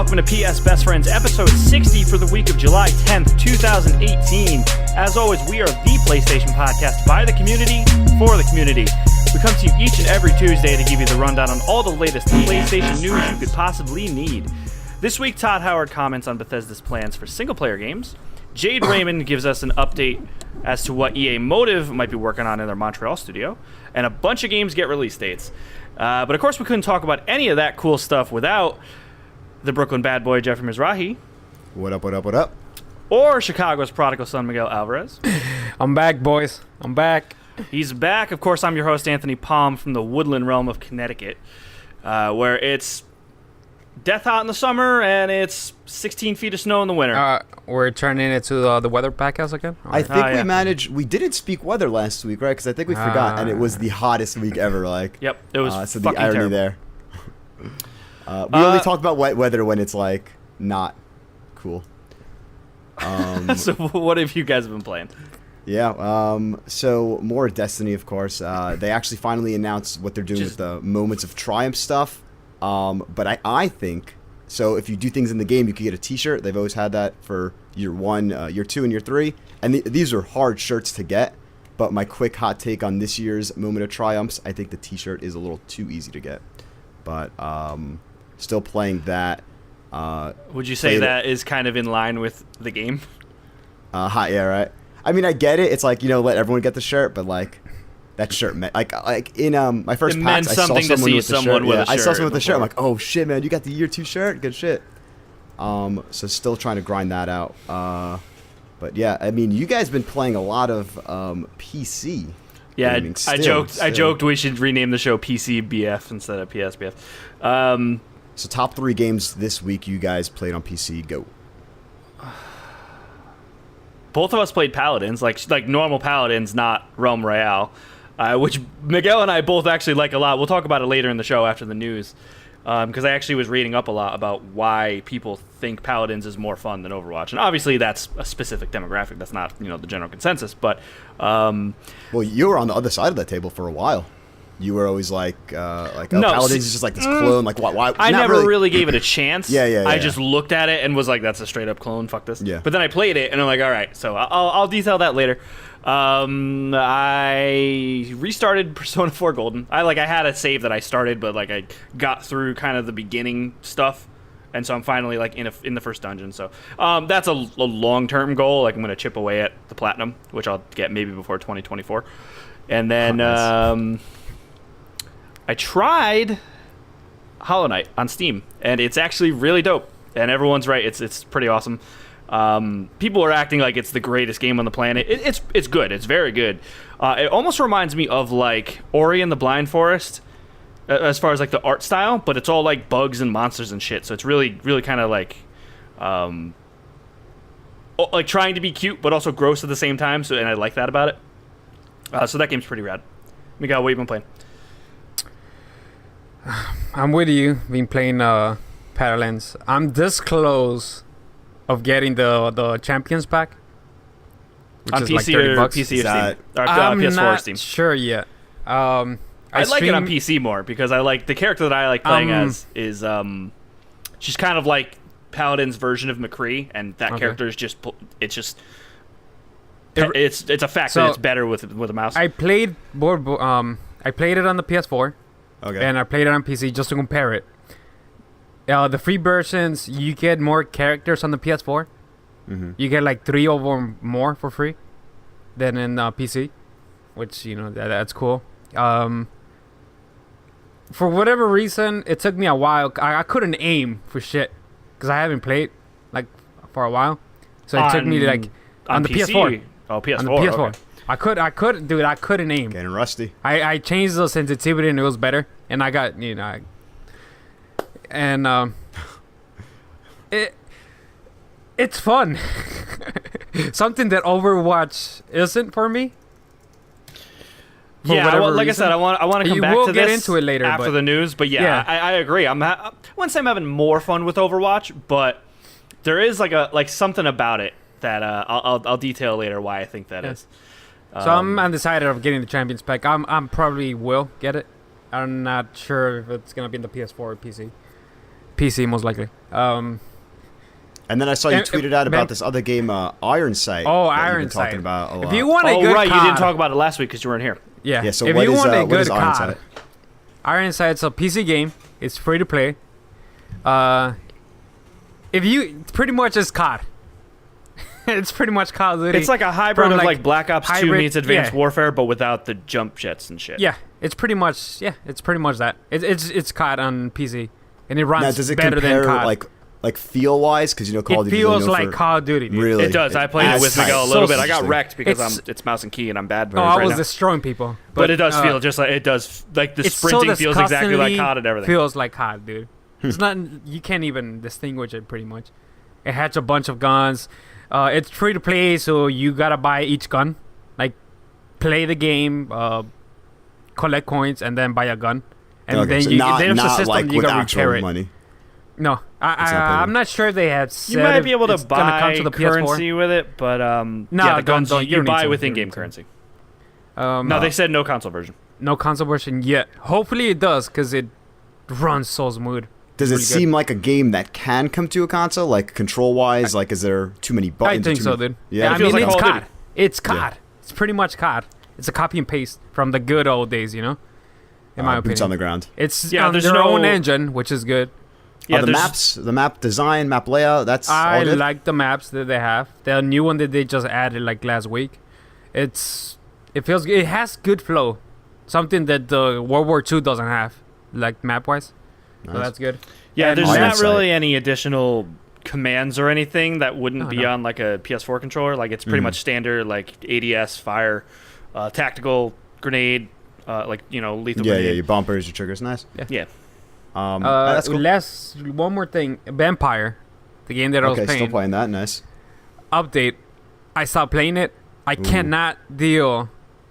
welcome to PS Best Friends, episode 60 for the week of July 10th, 2018. As always, we are the PlayStation podcast by the community, for the community. We come to you each and every Tuesday to give you the rundown on all the latest PlayStation news you could possibly need. This week, Todd Howard comments on Bethesda's plans for single-player games. Jade Raymond gives us an update as to what EA Motive might be working on in their Montreal studio. And a bunch of games get release dates. But of course, we couldn't talk about any of that cool stuff without the Brooklyn bad boy, Jeffrey Mizrahi. What up, what up, what up? Or Chicago's prodigal son, Miguel Alvarez. I'm back, boys. I'm back. He's back. Of course, I'm your host, Anthony Palm, from the woodland realm of Connecticut, where it's death hot in the summer and it's 16 feet of snow in the winter. We're turning it to the weather podcast again? I think we managed... We didn't speak weather last week, right? Because I think we forgot, and it was the hottest week ever. Like, yep, it was so fucking the irony terrible. there. We only talk about wet weather when it's, like, not cool. So what have you guys been playing? Yeah, so more Destiny, of course. They actually finally announced what they're doing with the Moments of Triumph stuff. But I think, so if you do things in the game, you could get a t-shirt. They've always had that for year 1, year 2, and year 3. And these are hard shirts to get. But my quick hot take on this year's Moment of Triumphs, I think the t-shirt is a little too easy to get. But still playing that. Would you say that is kind of in line with the game? Yeah, right. I mean, I get it. It's like, you know, let everyone get the shirt, but like that shirt meant like in my first packs, I saw someone with the shirt. Yeah, I saw someone with the shirt. I'm like, oh shit, man, you got the year 2 shirt, good shit. So still trying to grind that out. But yeah, I mean, you guys been playing a lot of PC. Yeah, gaming I joked we should rename the show PCBF instead of PSBF. So top 3 games this week you guys played on PC. Go. Both of us played Paladins, like normal Paladins, not Realm Royale, which Miguel and I both actually like a lot. We'll talk about it later in the show after the news, because I actually was reading up a lot about why people think Paladins is more fun than Overwatch, and obviously that's a specific demographic. That's not the general consensus, but well, you were on the other side of that table for a while. You were always like, Paladins is just like this clone. Like, why? I never really gave it a chance. Yeah. I just looked at it and was like, that's a straight up clone. Fuck this. Yeah. But then I played it and I'm like, all right. So I'll detail that later. I restarted Persona 4 Golden. I had a save that I started, but like I got through kind of the beginning stuff, and so I'm finally like in the first dungeon. So that's a long term goal. Like I'm gonna chip away at the platinum, which I'll get maybe before 2024, and then. I tried Hollow Knight on Steam, and it's actually really dope. And everyone's right; it's pretty awesome. People are acting like it's the greatest game on the planet. It's good. It's very good. It almost reminds me of like Ori and the Blind Forest, as far as like the art style, but it's all like bugs and monsters and shit. So it's really kind of like trying to be cute, but also gross at the same time. So, and I like that about it. So that game's pretty rad. Miguel, what have you been playing? I'm with you. Been playing Paladins. I'm this close of getting the Champions Pack, which on is PC like $30 or bucks. PC or Steam? I'm PS4 or not Steam? sure yet. I like it on PC more because I like the character that I like playing as is she's kind of like Paladin's version of McCree, and that character is just it's a fact that it's better with a mouse. I played I played it on the PS4. Okay. And I played it on PC just to compare it. The free versions, you get more characters on the PS4. Mm-hmm. You get like 3 or more for free than in PC, which that's cool. For whatever reason, it took me a while. I couldn't aim for shit because I haven't played like for a while. So it took me to like on the PC? PS4. Oh, PS4. On the PS4. Okay. I couldn't aim. Getting rusty. I changed the sensitivity and it was better. And I got, it's fun. Something that Overwatch isn't for me. Yeah, well, like reason. I said, I want to come back to this. We'll get into it later after the news. But yeah. I agree. I wouldn't say I'm having more fun with Overwatch, but there is like something about it that I'll detail later why I think that is. So I'm undecided of getting the Champions Pack. I'm probably will get it. I'm not sure if it's gonna be in the PS4 or PC. PC most likely. And then I saw you And- tweeted out man- about this other game, Iron Sight. Oh, that you've Iron been talking Sight. about a lot. If you want a Oh good right, COD, you didn't talk about it last week because you weren't here. yeah. Yeah, so if what you is, want a what good is Iron COD, Sight? Iron Sight's a PC game. It's free to play. It's pretty much is COD. It's pretty much Call of Duty. It's like a hybrid From, of like, like Black Ops 2 hybrid- meets Advanced yeah. Warfare, but without the jump jets and shit. yeah, it's pretty much that. It's COD on PC, and it runs Now, does it better compare than COD. like feel wise? Because Call of It Duty feels known like for- Call of Duty. Dude. Really, It does. I played it with That's Miguel a tight. little So bit. I got interesting. wrecked because It's- it's mouse and key and I'm bad. Oh, I right was now. destroying people. But it does feel just like it does. Like the it's sprinting so feels exactly like disgustingly COD and everything. Feels like COD, dude. It's not. You can't even distinguish it. Pretty much. It has a bunch of guns. It's free to play, so you gotta buy each gun. Like, play the game, collect coins, and then buy a gun. And Okay, then so you not, there's a not system like you with gotta actual repair it. money. No, not paid. I'm not sure they have. You might be able to it's gonna come buy to the currency PS4. with it, but No, yeah, the guns don't- you don't buy need to. with You don't in-game need to. currency. No, No, they said no console version. no console version yet. Hopefully it does, because it runs so smooth. Does it Pretty good. seem like a game that can come to a console, like control wise? Like, is there too many I buttons? or think too so, many- dude. Yeah, I It feels mean, like it's Call of COD. Duty. It's COD. Yeah. It's pretty much COD. It's a copy and paste from the good old days, you know? In my boots opinion. on the ground. It's Yeah, on there's their no- own engine, which is good. Yeah, the there's- maps, the map design, map layout. That's I all good. like the maps that they have. The new one that they just added like last week. It feels it has good flow. Something that the World War II doesn't have, like map wise. So Nice. that's good. Yeah, And there's Iron not Sight. really any additional commands or anything that wouldn't No, be no. on like a PS4 controller. Like it's pretty much standard, like ADS, fire, tactical, grenade, like lethal Yeah, yeah, grenade. your bumpers, your triggers, nice. Yeah. That's cool. One more thing. Vampire, the game that I was Okay, still playing. playing that, nice. Update. I stopped playing it. I cannot deal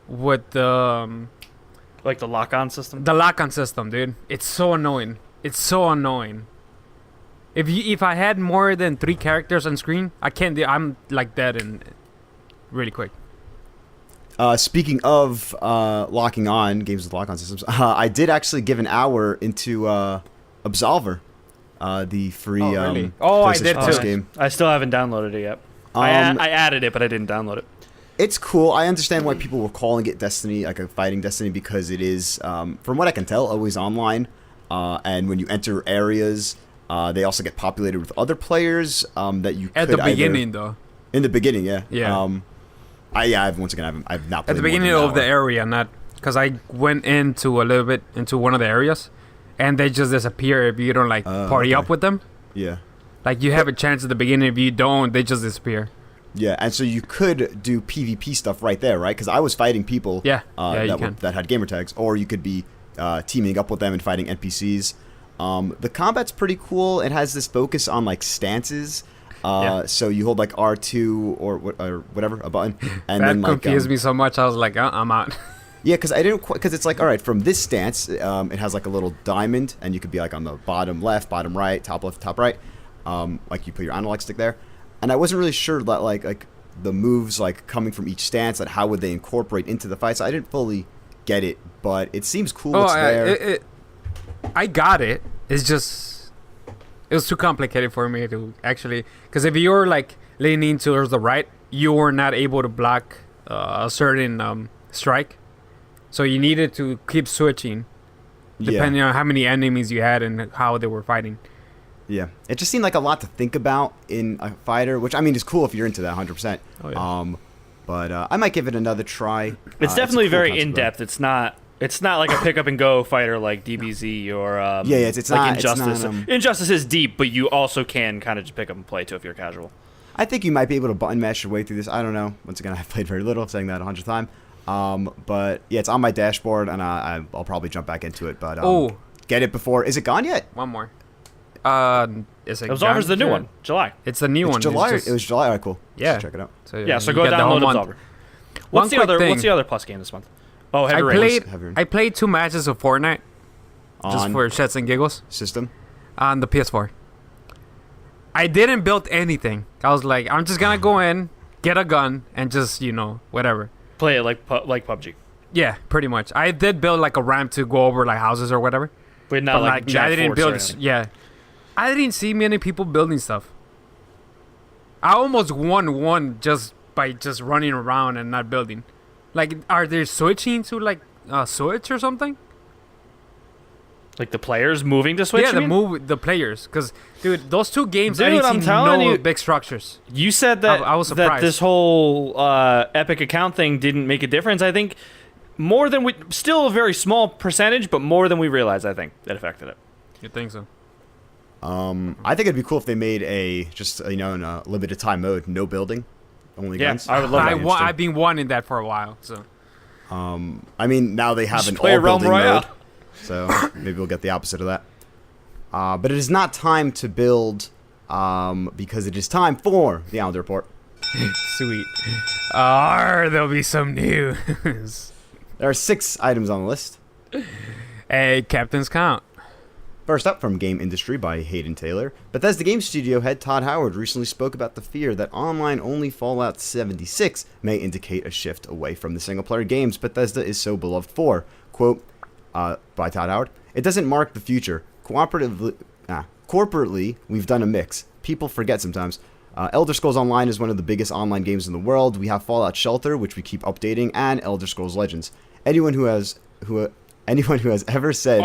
with the Like the lock-on system. lock-on system, dude. It's so annoying. It's so annoying. If I had more than 3 characters on screen, I can't. I'm like dead and really quick. Speaking of locking on games with lock-on systems, I did actually give an hour into Absolver, the free Oh, really? Oh, I PlayStation did Plus too. game. I still haven't downloaded it yet. I added it, but I didn't download it. It's cool. I understand why people were calling it Destiny, like a fighting Destiny, because it is, from what I can tell, always online. And when you enter areas, they also get populated with other players that you At could the either- beginning, though. In the beginning, yeah. Yeah. I've not played At the more than beginning an of the hour. area, not because I went into a little bit into one of the areas, and they just disappear if you don't like party okay. up with them. Yeah. Like you have a chance at the beginning. If you don't, they just disappear. Yeah, and so you could do PvP stuff right there, right? Because I was fighting people Yeah. Yeah, you can. that had gamer tags, or you could be teaming up with them and fighting NPCs. The combat's pretty cool. It has this focus on like stances. Yeah. So you hold like R2 or whatever, a button, and That then like confused me so much. I was like, I'm out. yeah, because I didn't because it's like all right from this stance, it has like a little diamond, and you could be like on the bottom left, bottom right, top left, top right, like you put your analog stick there, and I wasn't really sure that like the moves like coming from each stance, that how would they incorporate into the fight. So I didn't fully get it, but it seems cool. What's there? I got it. It's just it was too complicated for me to actually. Because if you're like leaning towards the right, you were not able to block a certain strike. So you needed to keep switching depending on how many enemies you had and how they were fighting. Yeah, it just seemed like a lot to think about in a fighter, which I mean is cool if you're into that 100%. Oh, yeah. But I might give it another try. It's a definitely cool very concept, in though. depth. It's not like a pick up and go fighter like DBZ or it's like not- it's Injustice. not, Injustice is deep, but you also can kind of just pick up and play too if you're casual. I think you might be able to button mash your way through this. I don't know. Once again, I've played very little, saying that 100 times. But yeah, it's on my dashboard, and I'll probably jump back into it. But get it before. Is it gone yet? One more. Is it It was offers the new one, July. It's the new It's one. July. It's just- it was July. All right, cool. Yeah. Let's check it out. So, Yeah, so you go get the whole download month. Absolver. One What's the quick other? thing. What's the other Plus game this month? Oh, Heavy I Rain. played. Heavy Rain. I played 2 matches of Fortnite just On for shits and giggles system. on the PS4. I didn't build anything. I was like, I'm just gonna go in, get a gun, and just whatever. Play it like PUBG, Yeah, pretty much. I did build like a ramp to go over like houses or whatever. but not But like like I Jack didn't Force or build. anything. Yeah, I didn't see many people building stuff. I almost won one just by just running around and not building. Like, are they switching to like Switch or something? Like the players moving to Switch? Yeah, you mean? the players. Because, dude, those two games, Dude, I didn't I'm see telling no you- big structures. You said that I was that surprised. this whole Epic account thing didn't make a difference. I think more than we, still a very small percentage, but more than we realized. I think that affected it. You think so? I think it'd be cool if they made in a limited time mode, no building, only Yeah, guns. I would love that. I've been wanting that for a while. So I mean, now they have Just an play all Realm building Royale. mode, so maybe we'll get the opposite of that. But it is not time to build, because it is time for the Island Report. sweet. There'll be some news. There are 6 items on the list. Hey, Captain's Count. First up, from Game Industry by Hayden Taylor, Bethesda Game Studio head Todd Howard recently spoke about the fear that online-only Fallout 76 may indicate a shift away from the single-player games Bethesda is so beloved for. Quote, by Todd Howard, "It doesn't mark the future. Corporately, we've done a mix. People forget sometimes. Elder Scrolls Online is one of the biggest online games in the world. We have Fallout Shelter, which we keep updating, and Elder Scrolls Legends. Anyone who has ever said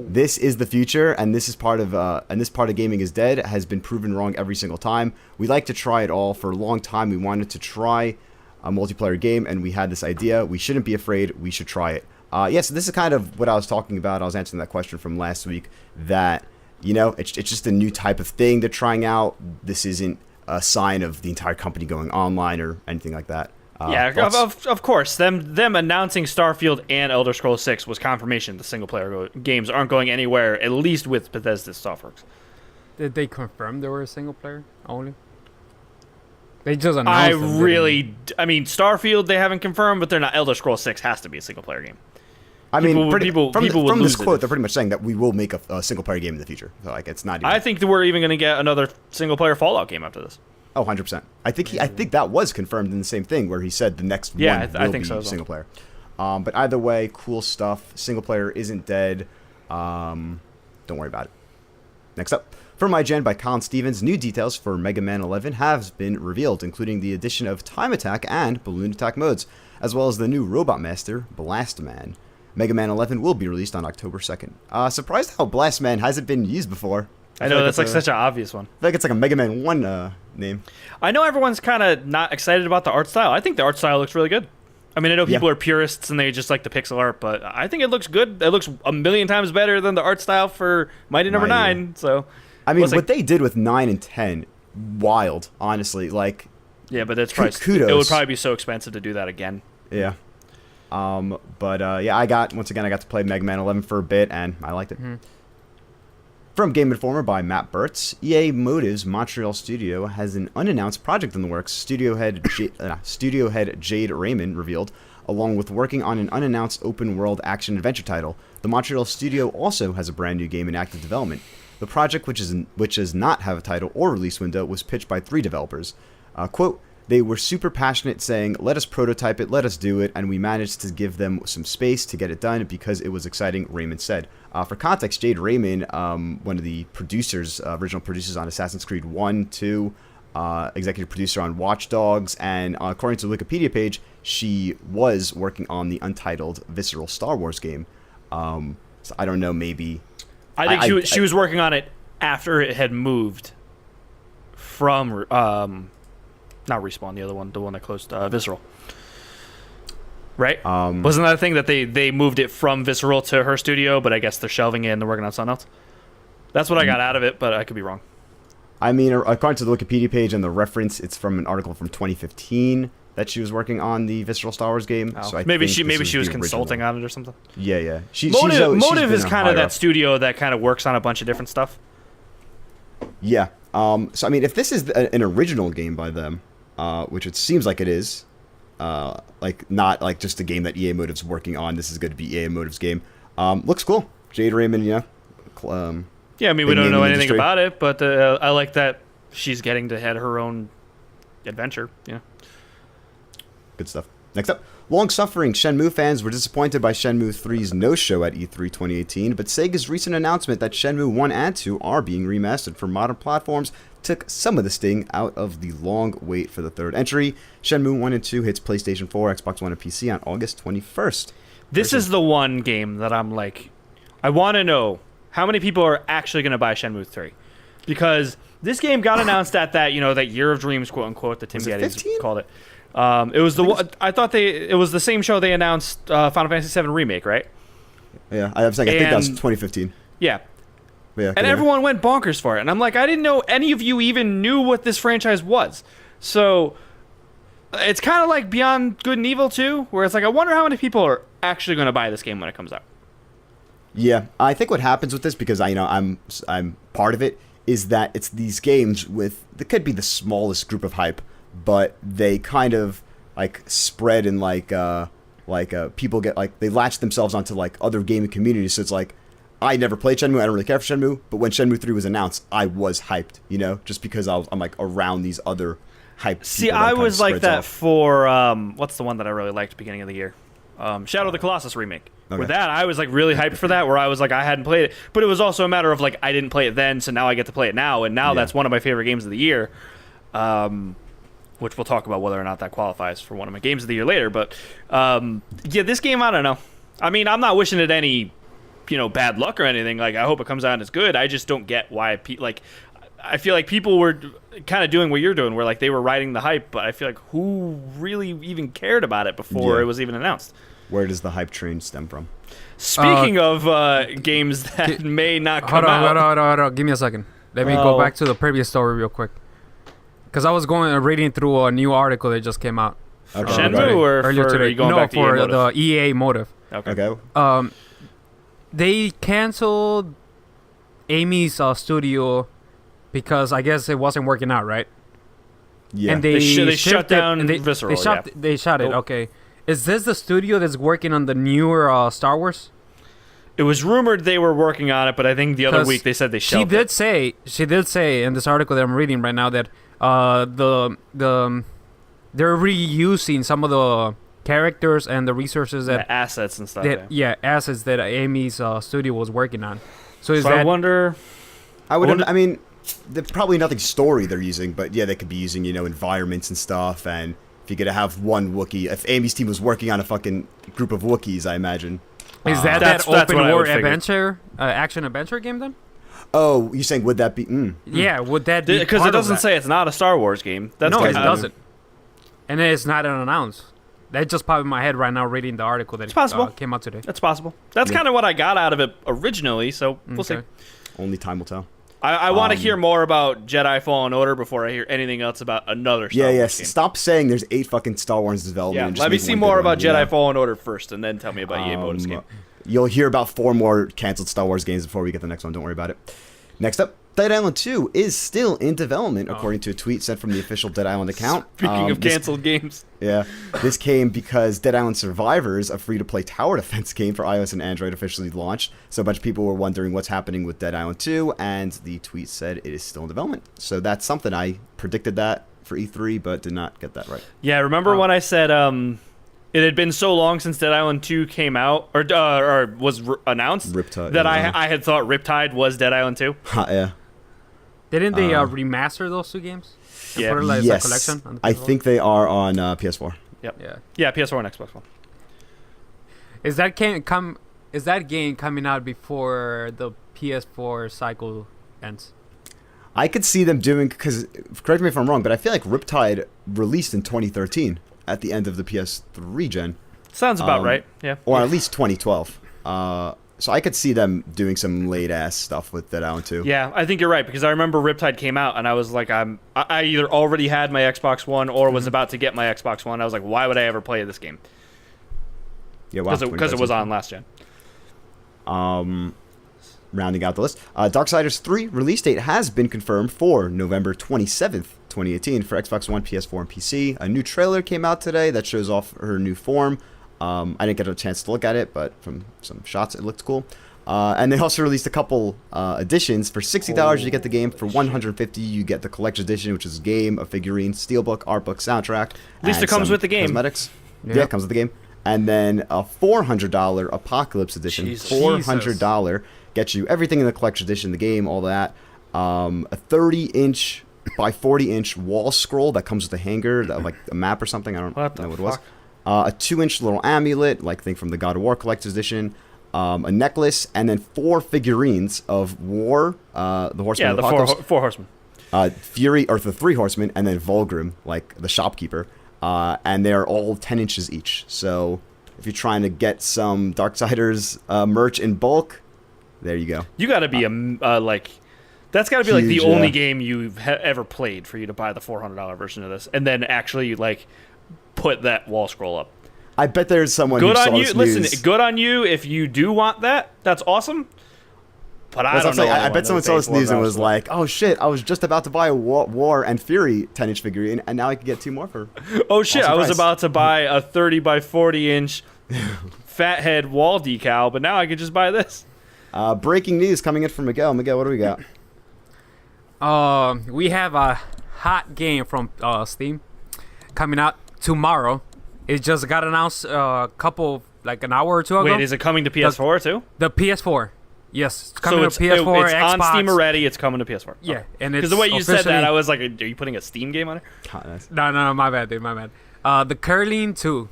this is the future and this part of gaming is dead has been proven wrong every single time. We like to try it all. For a long time, we wanted to try a multiplayer game, and we had this idea. We shouldn't be afraid. We should try it." So this is kind of what I was talking about. I was answering that question from last week. That it's just a new type of thing they're trying out. This isn't a sign of the entire company going online or anything like that. Of course. Them announcing Starfield and Elder Scrolls 6 was confirmation the single-player games aren't going anywhere, at least with Bethesda's Softworks. Did they confirm they were a single player only? They just announced I mean, Starfield they haven't confirmed, but they're not. Elder Scrolls 6 has to be a single-player game. I mean, people would from lose this quote, it. they're pretty much saying that we will make a single-player game in the future. So, it's not even... I think that we're even going to get another single-player Fallout game after this. Oh, 100%. I think that was confirmed in the same thing where he said the next one I will think be so as well. single player. But either way, cool stuff. Single player isn't dead. Don't worry about it. Next up, from IGN by Colin Stevens, new details for Mega Man 11 have been revealed, including the addition of Time Attack and Balloon Attack modes, as well as the new Robot Master, Blast Man. Mega Man 11 will be released on October 2nd. Surprised how Blast Man hasn't been used before. I know, that's such an obvious one. I feel like it's like a Mega Man 1 name. I know everyone's kind of not excited about the art style. I think the art style looks really good. I mean, I know people are purists and they just like the pixel art, but I think it looks good. It looks a million times better than the art style for Mighty Number 9. So, I mean, what they did with 9 and 10, wild, honestly. Like, yeah, but that's probably kudos. It would probably be so expensive to do that again. Yeah. I got to play Mega Man 11 for a bit, and I liked it. Mm-hmm. From Game Informer by Matt Burtz, EA Motive's Montreal studio has an unannounced project in the works. Studio head Jade Raymond revealed, along with working on an unannounced open-world action-adventure title. The Montreal studio also has a brand new game in active development. The project, which does not have a title or release window, was pitched by 3 developers. Quote, "They were super passionate, saying, 'Let us prototype it, let us do it,' and we managed to give them some space to get it done because it was exciting," Raymond said. For context, Jade Raymond, one of the producers, original producers on Assassin's Creed 1, 2, executive producer on Watch Dogs, and according to the Wikipedia page, she was working on the untitled Visceral Star Wars game. So I don't know, maybe... I think she was working on it after it had moved from... not Respawn, the other one, the one that closed Visceral. Right? Wasn't that a thing that they moved it from Visceral to her studio, but I guess they're shelving it and they're working on something else? That's what I got out of it, but I could be wrong. I mean, according to the Wikipedia page and the reference, it's from an article from 2015 that she was working on the Visceral Star Wars game. Oh. So maybe she was consulting on it or something. Yeah. Motive is kind of that studio that kind of works on a bunch of different stuff. Yeah. So I mean, if this is an original game by them, which it seems like it is, like not like just a game that EA Motive's working on. This is going to be EA Motive's game. Looks cool. Jade Raymond, yeah, I mean, we don't know anything about it, but I like that she's getting to head her own adventure. Yeah. Good stuff. Next up, long-suffering Shenmue fans were disappointed by Shenmue 3's no-show at E3 2018, but Sega's recent announcement that Shenmue 1 and 2 are being remastered for modern platforms took some of the sting out of the long wait for the third entry. Shenmue 1 and 2 hits PlayStation 4, Xbox One, and PC on August 21st. This is the one game that I'm like, I want to know how many people are actually going to buy Shenmue 3. Because this game got announced at that, that Year of Dreams, quote unquote, that Tim Geddes called it. It was I thought it was the same show they announced Final Fantasy VII Remake, right? Yeah, I think that was 2015. Yeah. Yeah, and everyone went bonkers for it. And I'm like, I didn't know any of you even knew what this franchise was. So it's kind of like Beyond Good and Evil 2, where it's like, I wonder how many people are actually going to buy this game when it comes out. Yeah, I think what happens with this, because I'm part of it, is that it's these games with, that could be the smallest group of hype, but they kind of like spread and people get like, they latch themselves onto like other gaming communities. So it's like, I never played Shenmue, I don't really care for Shenmue, but when Shenmue 3 was announced, I was hyped, just because I'm like around these other hype. See, I was like that for what's the one that I really liked beginning of the year? Shadow of the Colossus remake. Okay. With that, I was like really hyped for that, where I was like, I hadn't played it, but it was also a matter of like, I didn't play it then, so now I get to play it now, and now that's one of my favorite games of the year, which we'll talk about whether or not that qualifies for one of my games of the year later. But this game, I don't know. I mean, I'm not wishing it any, bad luck or anything. Like, I hope it comes out and it's good. I just don't get why I feel like people were kind of doing what you're doing, where like they were riding the hype, but I feel like who really even cared about it before it was even announced? Where does the hype train stem from? Speaking of games that may not come out. Hold on. Give me a second. Let me go back to the previous story real quick. Because I was reading through a new article that just came out. For Shenmue or earlier today? For the EA motive. Okay. They canceled Amy's studio because I guess it wasn't working out, right? Yeah. And they shut down Visceral. They shut it. Okay. Is this the studio that's working on the newer Star Wars? It was rumored they were working on it, but I think the other week they said they shelved it. She did say in this article that I'm reading right now that they're reusing some of the characters and the resources that assets and stuff. Assets that Amy's studio was working on. So I wonder. I mean, there's probably nothing story they're using, but yeah, they could be using environments and stuff. And if you're gonna have one Wookiee, if Amy's team was working on a fucking group of Wookiees, I imagine. Is that open world adventure, action adventure game then? Oh, you're saying would that be? Yeah, would that be? Because it doesn't say it's not a Star Wars game. No, it doesn't. And it's not unannounced. That just popped in my head right now reading the article that came out today. That's possible. That's kind of what I got out of it originally, so we'll see. Only time will tell. I want to hear more about Jedi Fallen Order before I hear anything else about another Star Wars game. Stop saying there's 8 fucking Star Wars in development. Yeah, and just let me see more about Jedi Fallen Order first, and then tell me about EA Motive's game. You'll hear about 4 more canceled Star Wars games before we get the next one. Don't worry about it. Next up, Dead Island 2 is still in development, according to a tweet sent from the official Dead Island account. Speaking of canceled games. Yeah. This came because Dead Island Survivors, a free-to-play tower defense game for iOS and Android, officially launched. So a bunch of people were wondering what's happening with Dead Island 2, and the tweet said it is still in development. So that's something. I predicted that for E3, but did not get that right. Yeah, remember when I said it had been so long since Dead Island 2 came out, or was announced, Riptide, that I had thought Riptide was Dead Island 2? Yeah. Didn't they remaster those 2 games? Yeah. Put it as a collection on the PS4? I think they are on PS4. Yep. Yeah, PS4 and Xbox One. Is that game coming out before the PS4 cycle ends? I could see them doing, because, correct me if I'm wrong, but I feel like Riptide released in 2013 at the end of the PS3 gen. Sounds about right, yeah. Or at least 2012. So I could see them doing some late-ass stuff with Dead Island 2. Yeah, I think you're right, because I remember Riptide came out, and I was like, I either already had my Xbox One or was about to get my Xbox One. I was like, why would I ever play this game? Yeah, wow. Because it was on last gen. Rounding out the list, Darksiders 3 release date has been confirmed for November 27th, 2018 for Xbox One, PS4, and PC. A new trailer came out today that shows off her new form. I didn't get a chance to look at it, but from some shots, it looked cool. And they also released a couple editions. For $60, you get the game. For $150, you get the collection edition, which is a game, a figurine, steelbook, art book, soundtrack. At least it comes with the game. Cosmetics. Yeah, it comes with the game. And then a $400 Apocalypse Edition. Jesus. $400 gets you everything in the collector's edition, the game, all that. A 30-inch by 40-inch wall scroll that comes with a hanger, like a map or something. I don't know what it was. A 2-inch little amulet, like think from the God of War collector's edition. A necklace, and then 4 figurines of War, the Horseman of the Apocalypse. four horsemen. Fury, or the 3 horsemen, and then Volgrim, like the shopkeeper. And they're all 10 inches each. So if you're trying to get some Darksiders merch in bulk, there you go. You got to be that's got to be like the Huge, only yeah. game you've ever played for you to buy the $400 version of this, and then actually like put that wall scroll up. I bet there's someone Good who on saw you. this Listen, news. good on you if you do want that. That's awesome. But I don't know. I bet someone saw this news and was like, "Oh shit! I was just about to buy a War and Fury 10-inch figurine, and now I can get 2 more for." "Oh shit! I was price." about to buy a 30 by 40-inch fathead wall decal, but now I could just buy this." Breaking news coming in from Miguel. Miguel, what do we got? We have a hot game from Steam coming out tomorrow. It just got announced a couple, like an hour or two ago. Wait, is it coming to PS4 too? The PS4. Yes, it's coming So to PS4, it's Xbox. on Steam already. It's coming to PS4. Yeah, Okay. and it's Because the way you said that, officially- I was like, "Are you putting a Steam game on it?" Oh, nice. No, my bad, dude, my bad. The Curling 2,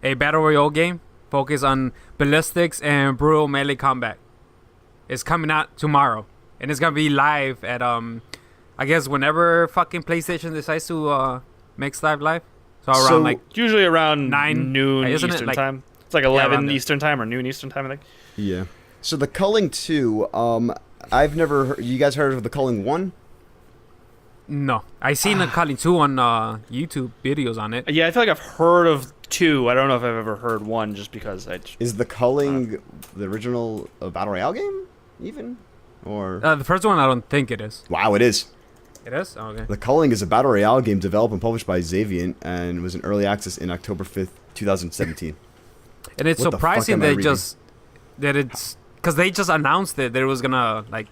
a battle royale game focused on ballistics and brutal melee combat. It's coming out tomorrow, and it's gonna be live at I guess whenever fucking PlayStation decides to make live. So around So- like It's usually around 9, noon isn't it, Eastern like- time. It's like 11 around there. Eastern time or noon Eastern time, I think. Yeah. So the Culling 2, I've never heard, you guys heard of the Culling 1? no, I seen the Curling 2 on YouTube videos on it. Yeah, I feel like I've heard of 2. I don't know if I've ever heard 1 just because Is the Culling the original Battle Royale game, even? Or The first one, I don't think it is. wow, it is. It is? Oh, okay. The Culling is a Battle Royale game developed and published by Xaviant and was in early access in October 5th, 2017. And it's What the fuck surprising am I they reading? just that it's because they just announced it that it was gonna like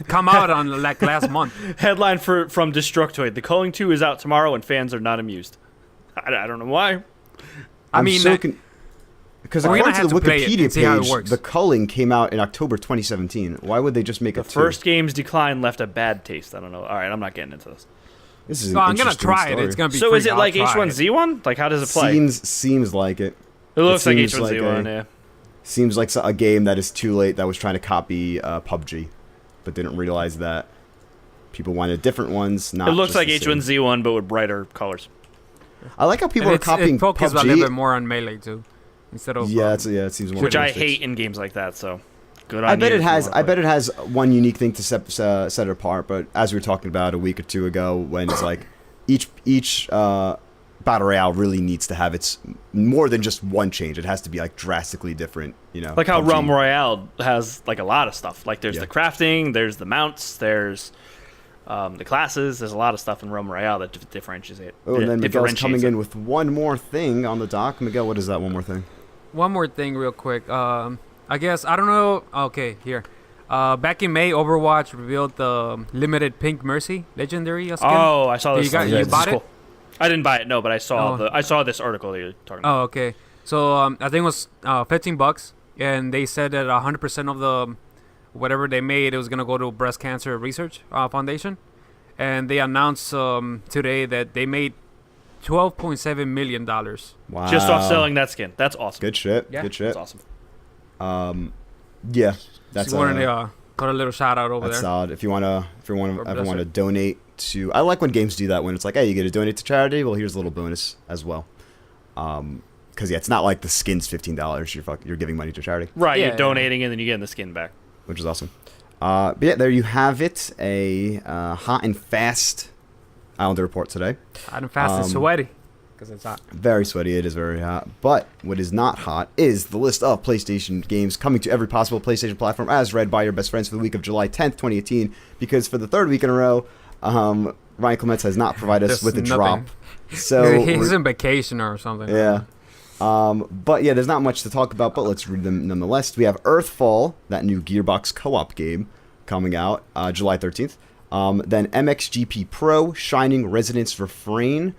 come out on like last month. Headline from Destructoid: The Culling 2 is out tomorrow, and fans are not amused. I don't know why. I mean, because we're according gonna to the have to play it Wikipedia and see how it page, works. the Culling came out in October 2017. Why would they just make The a 2? first game's decline left a bad taste. I don't know. All right, I'm not getting into this. This is an so I'm gonna interesting try it. story. It's gonna be. So free. is it I'll like try it. H1Z1? Like how does it play? Seems like it. It looks like seems H1Z1. like Yeah. Seems like a game that is too late that was trying to copy PUBG, but didn't realize that people wanted different ones. Not It looks just like the same. H1Z1 but with brighter colors. I like how people And are copying it focuses a PUBG. little bit more on melee too, instead of Yeah, it seems more. Which I realistic. hate in games like that. So good on I bet you it if you has. wanna I play. bet it has one unique thing to set it apart. But as we were talking about a week or two ago, when it's like each battle royale really needs to have its more than just one change. It has to be like drastically different. You know, Like how PUBG. Realm Royale has like a lot of stuff. Like there's Yeah. the crafting, there's the mounts, there's the classes. There's a lot of stuff in Realm Royale that differentiates it. Oh, and then Miguel's differentiates coming it. in with one more thing on the dock. Miguel, what is that one more thing? One more thing, real quick. I guess I don't know. Okay, here. Back in May, Overwatch revealed the limited Pink Mercy legendary skin. Oh, I saw You this. got- Yeah, you this bought is it? cool. I didn't buy it, no, but I saw Oh. I saw this article that you're talking about. Oh, okay. So I think it was $15, and they said that 100% of the whatever they made, it was gonna go to Breast Cancer Research Foundation, and they announced today that they made $12.7 million. Wow. Just off selling that skin. That's awesome. Good shit. Yeah. Good shit. That's awesome. Yeah, that's So you wanted to put a little shout out over that's there. solid. If you wanna, Or ever bless want to her. donate to, I like when games do that when it's like, hey, you get to donate to charity. Well, here's a little bonus as well. Because yeah, it's not like the skin's $15. You're giving money to charity, Right, Yeah, you're yeah. donating and then you're getting the skin back. which is awesome. But yeah, there you have it. A hot and fast Islander report today. Hot and fast and sweaty, because it's hot. Very sweaty. It is very hot. But what is not hot is the list of PlayStation games coming to every possible PlayStation platform as read by your best friends for the week of July 10th, 2018. Because for the third week in a row, Ryan Clements has not provided us There's with a nothing. drop. So He's on vacation or something. yeah. But yeah, there's not much to talk about, but let's read them nonetheless. We have Earthfall, that new Gearbox co-op game coming out July 13th. Then MXGP Pro, Shining Resonance Refrain,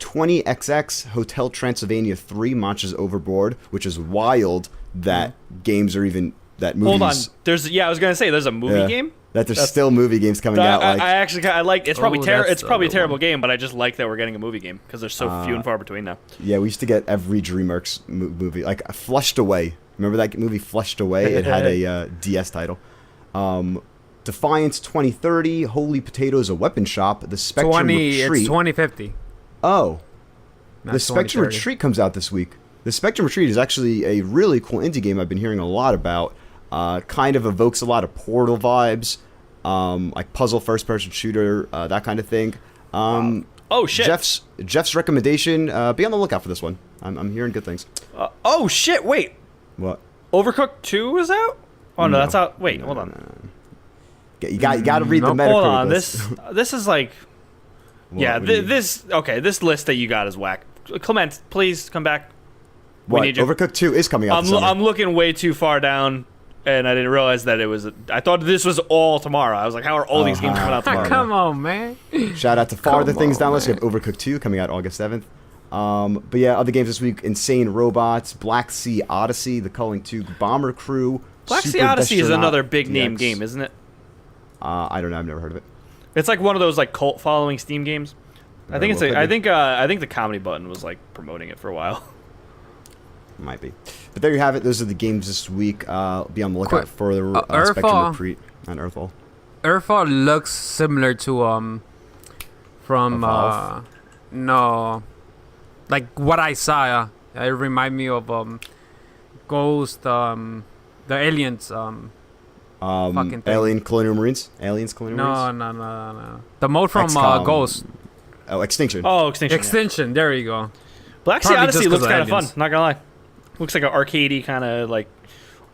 20XX Hotel Transylvania 3 launches overboard, which is wild that games are even that movies. Hold on, I was gonna say there's a movie game. That there's still movie games coming out. I like. It's probably it's probably a terrible one. game, but I just like that we're getting a movie game because they're so few and far between now. Yeah, we used to get every DreamWorks movie, like Flushed Away. Remember that movie Flushed Away? It had a DS title. Defiance 2030, Holy Potatoes, a weapon shop. The Spectrum Retreat. It's 2050. Oh, Not the Spectrum 2030. Retreat comes out this week. The Spectrum Retreat is actually a really cool indie game I've been hearing a lot about. Kind of evokes a lot of Portal vibes, like puzzle first-person shooter, that kind of thing. Oh shit! Jeff's recommendation. Be on the lookout for this one. I'm hearing good things. Oh shit! Wait, What? Overcooked 2 is out? Oh no, No. that's out. Wait, hold on. You got to read the Nope. Metacritic Hold on. list. This is like. Yeah, What do you- this list that you got is whack. Clement, please come back. We What? need you. Overcooked 2 is coming out this summer. I'm looking way too far down, and I didn't realize that it was. I thought this was all tomorrow. I was like, how are all these games coming out tomorrow? Come on, man. Shout out to Farther Come Things on, Down List. We have man. Overcooked 2 coming out August 7th. But yeah, other games this week: Insane Robots, Black Sea Odyssey, The Culling 2, Bomber Crew. Black Sea Super Odyssey is Destronaut another big name DX. game, isn't it? I don't know. I've never heard of it. It's like one of those like cult following Steam games. I think Very well could be. I think the Comedy Button was like promoting it for a while. Might be. But there you have it. Those are the games this week. Be on the lookout Quick. for the Spectrum Earthfall. Retreat and Earthfall. Earthfall looks similar to from Evolve? no, like what I saw. It remind me of Ghost, the aliens. Fucking thing. Alien Colonial Marines. Aliens Colonial Marines. No. The mode from XCOM. Ghost. Oh, Extinction. Oh, Extinction. yeah. Extinction. There you go. Black Sea Probably Odyssey just 'cause looks of kind of fun. aliens. Not gonna lie. Looks like an arcadey kind of like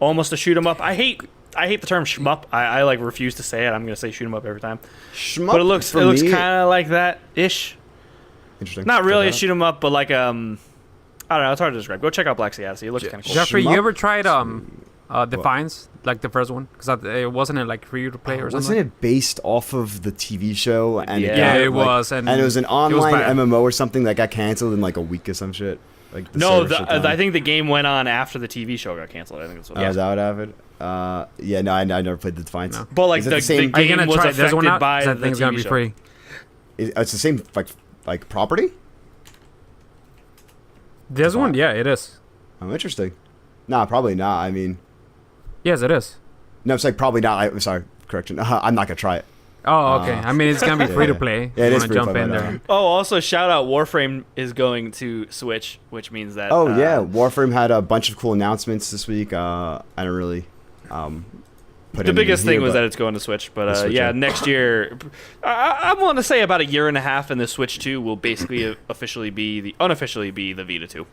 almost a shoot 'em up. I hate the term shmup. I like refuse to say it. I'm gonna say shoot 'em up every time. Shmup But it looks for kind me- of like that ish. Interesting. Not really a Check it shoot 'em up, but like I don't know. It's hard to describe. Go check out Black Sea Odyssey. It looks kind of cool. Jeffrey, Shmup? you ever tried Defiance, like the first one? Because it wasn't like free to play or Wasn't something. it based off of the TV show? And Yeah. Yeah, got, it like- was, and it was an it was online bad. MMO or something that got canceled in like a week or some shit. Like the No, server shut down. I think the game went on after the TV show got canceled. I think that's what. Oh, is that what happened? Yeah, no, I never played the Defiance. No. But like Is it the, the same- the Are you game gonna was try this one affected out? by 'Cause the that thing's gonna TV be show. free. It's the same like property. This one, yeah, it is. Oh, interesting. Nah, probably not. I mean, Yes, it is. no, it's like probably not. I'm sorry, correction. I'm not gonna try it. Oh, okay. I mean, it's gonna be free to Yeah. play. Yeah, it You is wanna free to jump play, in but, there. Oh, also shout out Warframe is going to Switch, which means that. Oh yeah, Warframe had a bunch of cool announcements this week. I don't really put The anything biggest thing here, was but- that it's going to Switch, but Switch, yeah, yeah. next year, I'm willing to say about a year and a half, and the Switch 2 will basically unofficially be the Vita 2.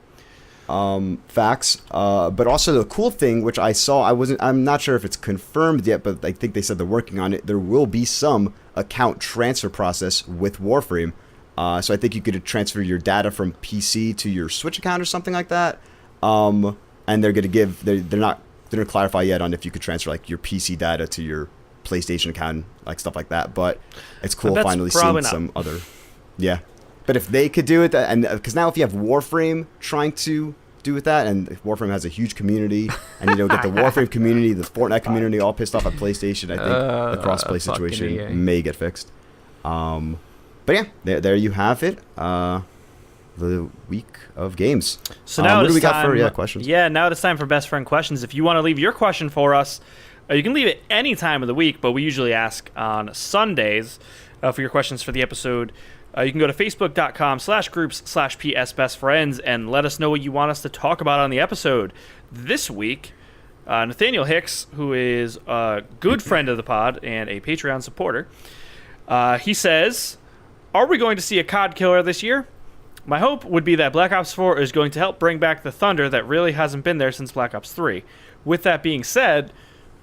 Facts. But also the cool thing, which I saw, I'm not sure if it's confirmed yet, but I think they said they're working on it. There will be some account transfer process with Warframe. So I think you could transfer your data from PC to your Switch account or something like that. And they're gonna they're not gonna clarify yet on if you could transfer like your PC data to your PlayStation account, like stuff like that. But it's cool that's finally seeing probably not. some other, yeah. But if they could do it, and because now if you have Warframe trying to do with that, and Warframe has a huge community, and you don't get the Warframe community, the Fortnite community all pissed off at PlayStation, I think the crossplay fucking situation EA. may get fixed. But yeah, there you have it. The week of games. So now what it's do we got time, for questions? Yeah, now it's time for best friend questions. If you want to leave your question for us, you can leave it any time of the week, but we usually ask on Sundays for your questions for the episode. You can go to facebook.com/groups/psbestfriends and let us know what you want us to talk about on the episode. This week, Nathaniel Hicks, who is a good friend of the pod and a Patreon supporter, he says, are we going to see a COD killer this year? My hope would be that Black Ops 4 is going to help bring back the thunder that really hasn't been there since Black Ops 3. With that being said,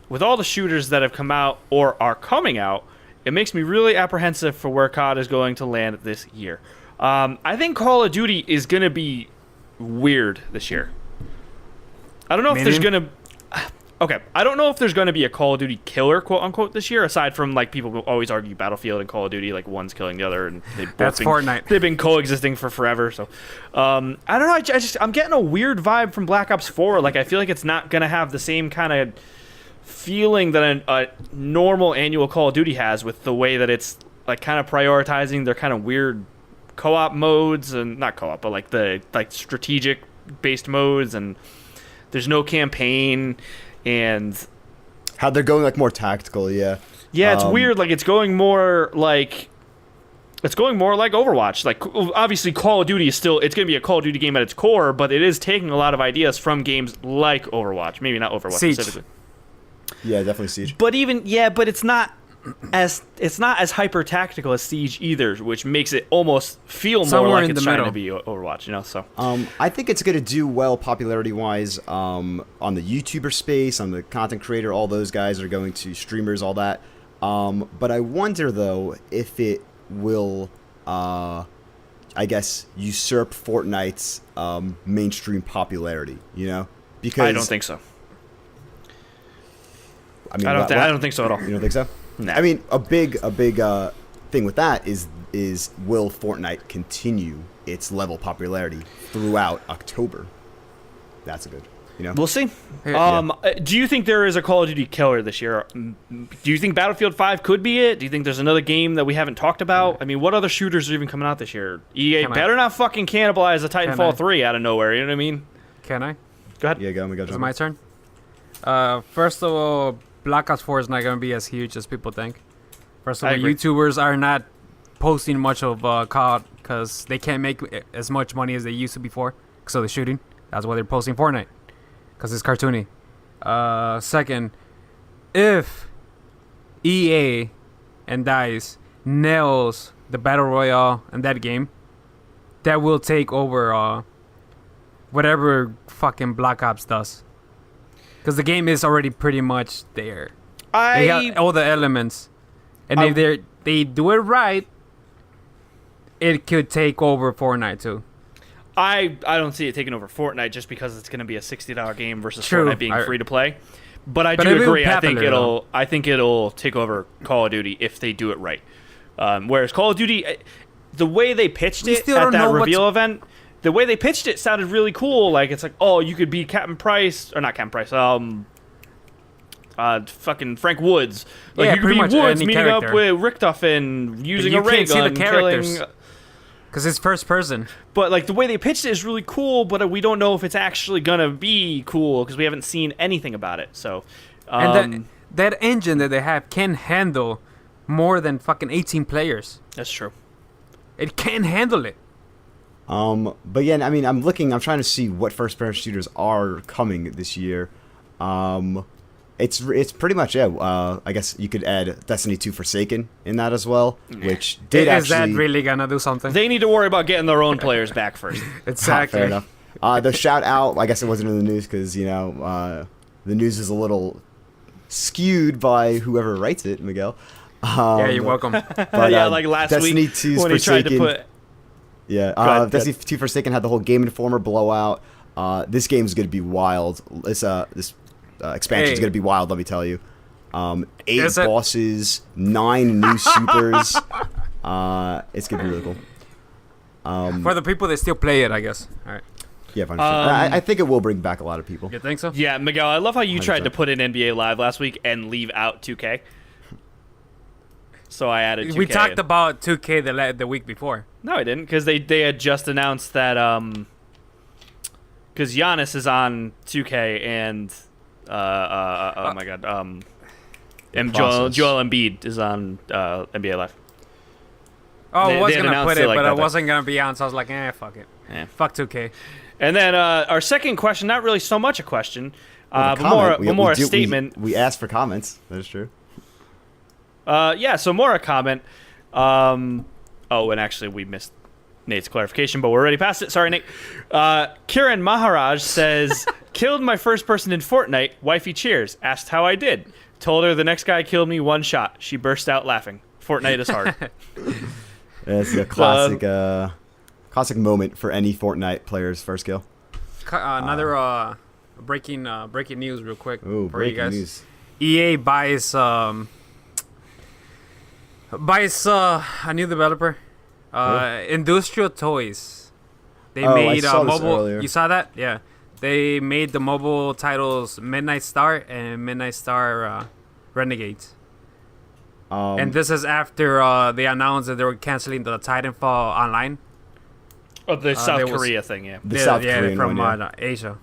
with all the shooters that have come out or are coming out, it makes me really apprehensive for where COD is going to land this year. I think Call of Duty is going to be weird this year. I don't know if there's Meaning? going to... Okay, I don't know if there's going to be a Call of Duty killer, quote unquote, this year. Aside from like people will always argue Battlefield and Call of Duty, like one's killing the other, and That's Fortnite. They've been coexisting for forever. So, I don't know. I'm getting a weird vibe from Black Ops 4. Like I feel like it's not going to have the same kind of feeling that a normal annual Call of Duty has, with the way that it's like kind of prioritizing their kind of weird co-op modes, and not co-op, but like the strategic based modes, and there's no campaign. And how they're going like more tactical, yeah. Yeah, it's weird. Like it's going more like Overwatch. Like obviously, Call of Duty is still it's going to be a Call of Duty game at its core, but it is taking a lot of ideas from games like Overwatch. Maybe not Overwatch Siege. specifically. Yeah, definitely Siege. But but it's not as hyper tactical as Siege either, which makes it almost feel Somewhere more like in it's the trying middle. to be Overwatch. You know, so I think it's going to do well popularity-wise on the YouTuber space, on the content creator. All those guys are going to streamers, all that. But I wonder, though, if it will, I guess, usurp Fortnite's mainstream popularity, you know? Because I don't think so. I mean, I don't think so at all. You don't think so? Nah. I mean, a big thing with that is will Fortnite continue its level of popularity throughout October? That's a good, you know. We'll see. Yeah. Do you think there is a Call of Duty killer this year? Do you think Battlefield 5 could be it? Do you think there's another game that we haven't talked about? I mean, what other shooters are even coming out this year? EA better not fucking cannibalize a Titanfall 3 out of nowhere, you know what I mean? Can I? Go ahead. Yeah, go. Is it my turn? First of all, Black Ops 4 is not going to be as huge as people think. First of I all, agree. YouTubers are not posting much of COD because they can't make as much money as they used to before. So they're shooting. That's why they're posting Fortnite, because it's cartoony. Second, if EA and DICE nails the Battle Royale in that game, that will take over whatever fucking Black Ops does. Because the game is already pretty much there. They have all the elements. And if they do it right, it could take over Fortnite too. I don't see it taking over Fortnite just because it's going to be a $60 game versus True. Fortnite being free to play. But I But do it will agree. be I think popular, it'll take over Call of Duty if they do it right. Whereas Call of Duty, the way they pitched We it still at don't that know reveal event, the way they pitched it sounded really cool. Like it's like, oh, you could be Captain Price or not Captain Price. Fucking Frank Woods. Like Yeah, you could pretty be much Woods any meeting character. up with Richtofen using you a ray can't see the gun, characters. killing. Because it's first person. But like the way they pitched it is really cool, but we don't know if it's actually gonna be cool because we haven't seen anything about it. So, And that engine that they have can handle more than fucking 18 players. that's true. It can handle it. But yeah, I mean, I'm trying to see what first-person shooters are coming this year. It's pretty much, yeah, I guess you could add Destiny 2 Forsaken in that as well, which did Is that actually... really gonna do something? They need to worry about getting their own players back first. Exactly. Fair enough. The shout out, I guess it wasn't in the news because, you know, the news is a little skewed by whoever writes it, Miguel. Yeah, you're welcome. But, Yeah, like last Destiny week 2's when he tried to Forsaken- put. Yeah, ahead, Destiny 2 Forsaken had the whole Game Informer blowout. This game is going to be wild. This expansion is Hey. going to be wild, let me tell you. 8 Is it? bosses, 9 new supers. It's going to be really cool. For the people that still play it, I guess. All right. Yeah, fine. I think it will bring back a lot of people. You think so? Yeah, Miguel, I love how you tried 100%. to put in NBA Live last week and leave out 2K. So I added 2K. We talked about 2K the week before. No, I didn't, because they had just announced that because Giannis is on 2K and oh my god, and Joel process. Embiid is on NBA Live. Oh, They- I was they had gonna announced put it it, like but that, I though. wasn't gonna be on, so I was like, fuck it. Yeah. Fuck 2K. And then our second question, not really so much a question, Well, the but more comment, more a statement. We asked for comments. That is true. Yeah, so more a comment. Oh, and actually we missed Nate's clarification, but we're already past it. Sorry, Nate. Kiran Maharaj says, killed my first person in Fortnite. Wifey cheers. Asked how I did. Told her the next guy killed me one shot. She burst out laughing. Fortnite is hard. It's a classic moment for any Fortnite player's first kill. Another breaking news real quick Ooh, for you breaking guys. news. EA buys a new developer, Industrial Toys. They Oh, I made saw this mobile. earlier. You saw that? Yeah. They made the mobile titles Midnight Star and Midnight Star Renegades. And this is after they announced that they were canceling the Titanfall Online. Oh, the South there was- Korea thing, yeah. The South Korean from one, yeah. Asia.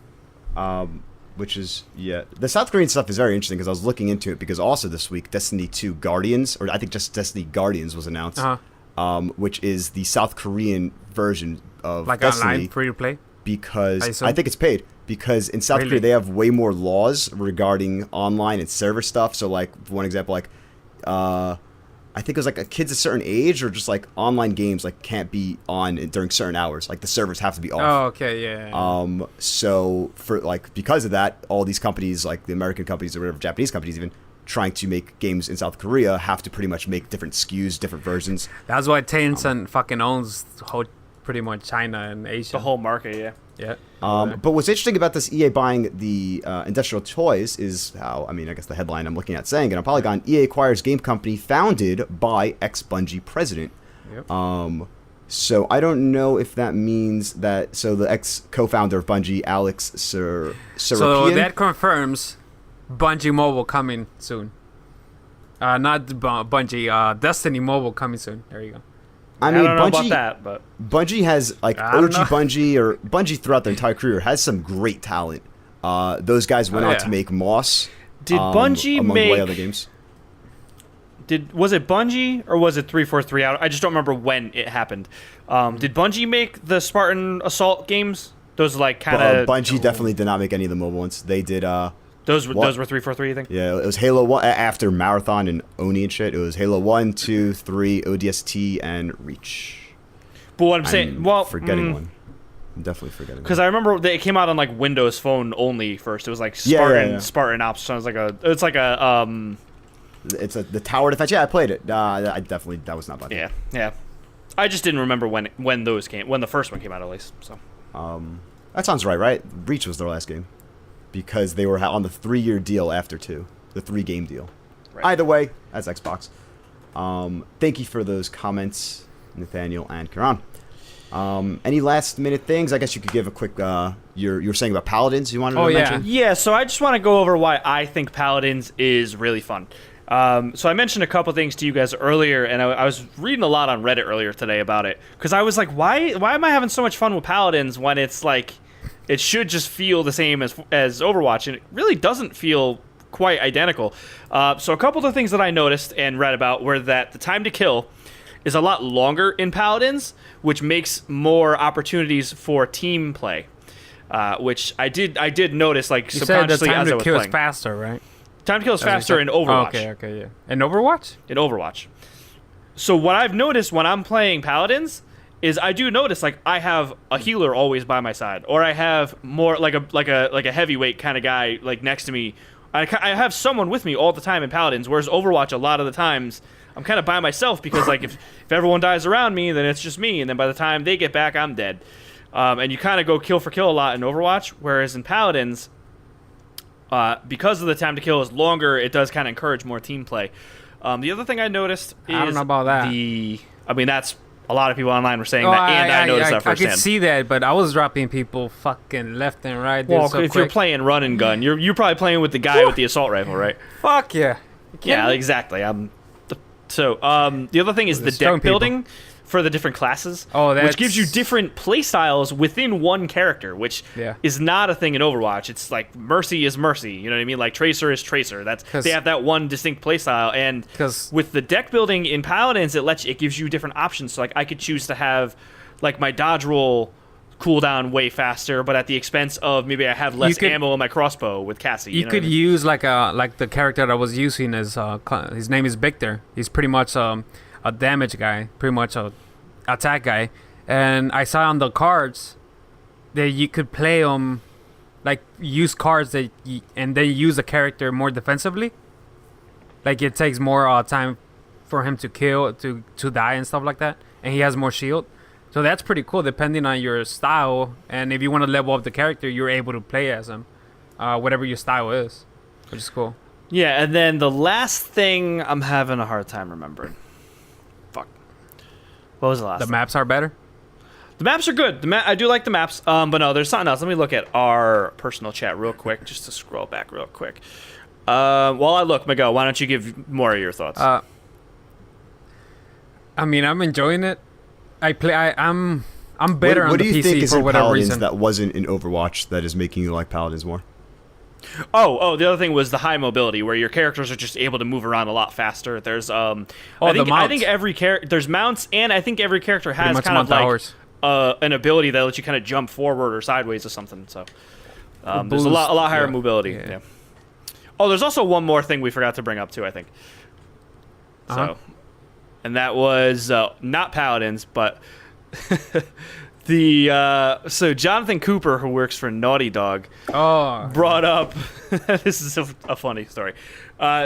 Which is, yeah. The South Korean stuff is very interesting because I was looking into it because also this week Destiny 2 Guardians, or I think just Destiny Guardians was announced, which is the South Korean version of Like Destiny. online, free to play. Because I think it's paid. Because in South Really? Korea they have way more laws regarding online and server stuff. So like for one example, like I think it was like a kid's a certain age or just like online games like can't be on during certain hours. Like the servers have to be off. Oh, okay, yeah. So for like because of that, all these companies like the American companies or whatever, Japanese companies even trying to make games in South Korea have to pretty much make different SKUs, different versions. That's why Tencent fucking owns whole, pretty much China and Asia. The whole market, yeah. Yeah. But what's interesting about this EA buying the Industrial Toys is how, I mean, I guess the headline I'm looking at saying it on Polygon, EA acquires game company founded by ex-Bungie president. Yep. So I don't know if that means that, so the ex-co-founder of Bungie, Alex So Serapian, that confirms Bungie Mobile coming soon. Not Bungie, Destiny Mobile coming soon. There you go. I mean, don't know Bungie, about that, but Bungie has, like, I don't OG know. Bungie or Bungie throughout their entire career has some great talent. Those guys went Oh, on yeah. to make Moss. did Bungie among make... way other games. Was it Bungie or was it 343 out? I just don't remember when it happened. Did Bungie make the Spartan Assault games? Those like kind of Bungie definitely did not make any of the mobile ones. They did. those were what? 343, you think? Yeah, it was Halo 1 after Marathon and Oni and shit. It was Halo 1, 2, 3, ODST, and Reach. But what I'm saying, well, forgetting one. I'm definitely forgetting. because I remember it came out on like Windows Phone only first. It was like Yeah, Spartan yeah. Spartan Ops. So it's like a It's the tower defense. Yeah, I played it. I definitely that was not bad. yeah. I just didn't remember when the first one came out at least. So That sounds right. Right? Reach was their last game because they were on the 3-year deal after 2, the 3-game deal. Right. Either way, that's Xbox. Thank you for those comments, Nathaniel and Karan. Any last minute things? I guess you could give a quick. You were saying about Paladins. You wanted to mention? Yeah, so I just want to go over why I think Paladins is really fun. So I mentioned a couple things to you guys earlier, and I was reading a lot on Reddit earlier today about it, because I was like, why am I having so much fun with Paladins when it's like, it should just feel the same as Overwatch, and it really doesn't feel quite identical. So a couple of the things that I noticed and read about were that the time to kill is a lot longer in Paladins, which makes more opportunities for team play. Which I did notice, like, You said the subconsciously time as I to was kill is playing. faster, right? Time to kill is faster in Overwatch. Oh, okay, yeah. In Overwatch? In Overwatch. So what I've noticed when I'm playing Paladins is I do notice, like, I have a healer always by my side, or I have more like a heavyweight kind of guy like next to me. I have someone with me all the time in Paladins, whereas Overwatch a lot of the times I'm kind of by myself because like if everyone dies around me, then it's just me, and then by the time they get back, I'm dead. And you kind of go kill for kill a lot in Overwatch, whereas in Paladins, because of the time to kill is longer, it does kind of encourage more team play. The other thing I noticed is I don't know about that. I mean, that's a lot of people online were saying that, and I noticed that I firsthand. could see that, but I was dropping people fucking left and right. Dude, Well, so if quick. you're playing run and gun, you're probably playing with the guy with the assault rifle, right? Fuck yeah. Yeah, exactly. So the other thing is the Stone deck building for the different classes, Oh, which gives you that's- different play styles within one character, which Yeah. is not a thing in Overwatch. It's like Mercy is Mercy, you know what I mean? Like Tracer is Tracer. They have that one distinct play style, and 'Cause- with the deck building in Paladins, it gives you different options. So like I could choose to have like my dodge roll cooldown way faster, but at the expense of maybe I have less could- ammo in my crossbow with Cassie. You know could what I mean? use like the character that I was using as his name is Victor. He's pretty much a damage guy, pretty much a attack guy. And I saw on the cards that you could play like use cards and then use the character more defensively. Like it takes more time for him to kill to die and stuff like that, and he has more shield. So that's pretty cool depending on your style, and if you want to level up the character, you're able to play as him. whatever your style is, which is cool. Yeah, and then the last thing I'm having a hard time remembering. Fuck. What was the last The thing? maps are better. The maps are good. I do like the maps. But no, there's something else. Let me look at our personal chat real quick, just to scroll back real quick. While I look, Miguel, why don't you give more of your thoughts? I mean, I'm enjoying it. I'm better What on do the you PC think is for in whatever Paladins reason. that wasn't in Overwatch that is making you like Paladins more? Oh, the other thing was the high mobility, where your characters are just able to move around a lot faster. There's I think every character there's mounts, and I think every character has kind of like an ability that lets you kind of jump forward or sideways or something. So there's a lot higher mobility. Yeah. Oh, there's also one more thing we forgot to bring up too, I think. So, and that was not Paladins, but so Jonathan Cooper, who works for Naughty Dog, brought up this is a funny story.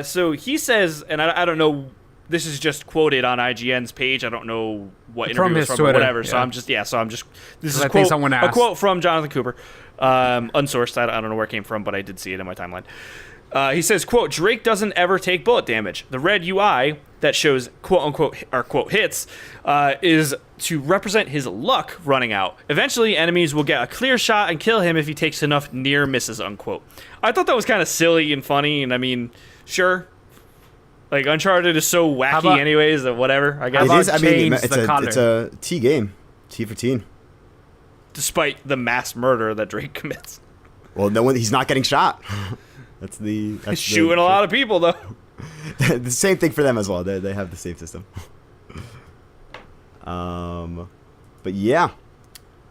So he says, and I don't know, this is just quoted on IGN's page. I don't know what interview it's from or whatever. Yeah. So I'm just this is a quote from Jonathan Cooper, unsourced. I don't know where it came from, but I did see it in my timeline. He says, quote, Drake doesn't ever take bullet damage. The red UI that shows quote-unquote, or quote, hits, is to represent his luck running out. Eventually, enemies will get a clear shot and kill him if he takes enough near misses, unquote. I thought that was kind of silly and funny, and I mean, sure. Like, Uncharted is so wacky anyways that whatever, I guess. It is, I mean, it's a T game. T for teen. Despite the mass murder that Drake commits. Well, he's not getting shot. That's shooting a lot of people, though. The same thing for them as well. They have the save system. But yeah.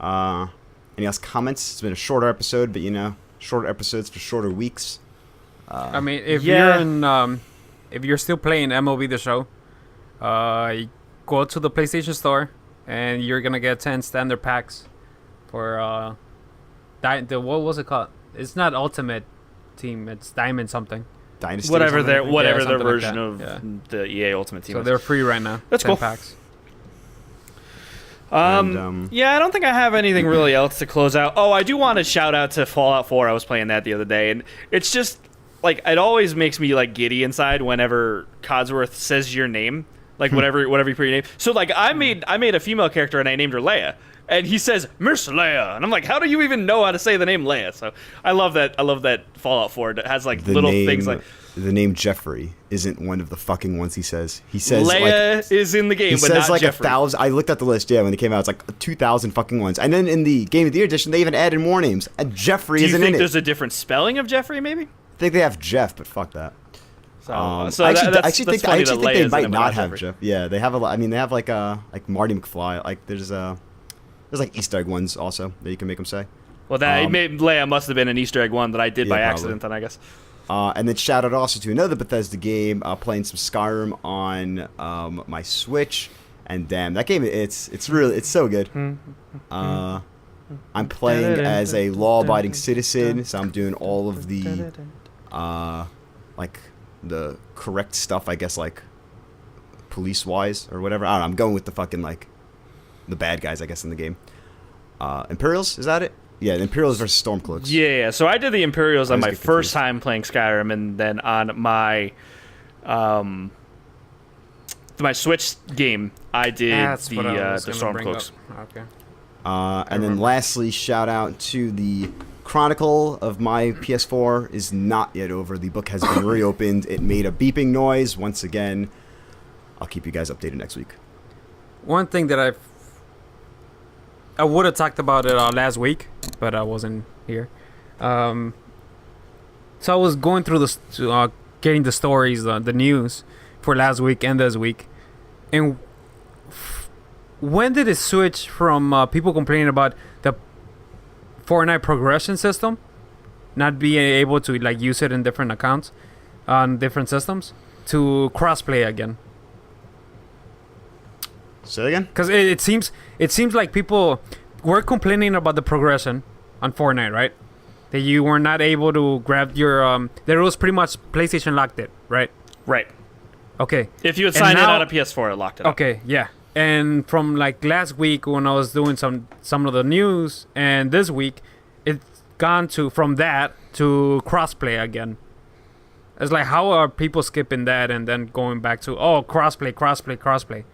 Any else comments? It's been a shorter episode, but shorter episodes for shorter weeks. I mean, if you're still playing MLB The Show, you go to the PlayStation Store and you're gonna get 10 standard packs for what was it called? It's not Ultimate Team. It's Diamond something. Dynasty. Whatever their something version like of the EA Ultimate Team. So they're free right now. That's 10 cool. Packs. Yeah, I don't think I have anything really else to close out. Oh, I do want to shout out to Fallout 4. I was playing that the other day, and it's just like it always makes me like giddy inside whenever Codsworth says your name, like whatever you put your name. So like I made a female character and I named her Leia, and he says Miss Leia, and I'm like, how do you even know how to say the name Leia? So I love that Fallout 4 that has like little things like. The name Jeffrey isn't one of the fucking ones he says. He says Leia is in the game, but says not like Jeffrey. 1,000. I looked at the list, when it came out, it's like 2,000 fucking ones. And then in the Game of the Year edition, they even added more names. And Jeffrey isn't in it. Do you think there's a different spelling of Jeffrey, maybe? I think they have Jeff, but fuck that. I actually think they might not have Jeff. Yeah, they have a lot. I mean, they have like Marty McFly. Like there's like Easter egg ones also that you can make them say. Well, Leia must have been an Easter egg one that I did by accident, then I guess. And then shout out also to another Bethesda game, playing some Skyrim on my Switch, and damn, that game it's so good. I'm playing as a law-abiding citizen, so I'm doing all of the like the correct stuff, I guess, like police-wise or whatever. I don't know. I'm going with the fucking like the bad guys, I guess, in the game. Imperials, is that it? Yeah, the Imperials versus Stormcloaks. Yeah. So I did the Imperials on my first time playing Skyrim, and then on my Switch game, I did the Stormcloaks. Okay. And then lastly, shout out to the Chronicle of my PS4 is not yet over. The book has been reopened. It made a beeping noise once again. I'll keep you guys updated next week. One thing that I would have talked about it last week, but I wasn't here. So I was going through getting the stories, the news for last week and this week. And when did it switch from people complaining about the Fortnite progression system, not being able to like use it in different accounts on different systems, to crossplay again? Say it again? Because it seems like people were complaining about the progression on Fortnite, right? That you were not able to grab your there was pretty much PlayStation locked it, right? Right. Okay. If you had signed in on a PS4, it locked it up. Okay, yeah. And from like last week when I was doing some of the news, and this week, gone from that to crossplay again. It's like, how are people skipping that and then going back to crossplay?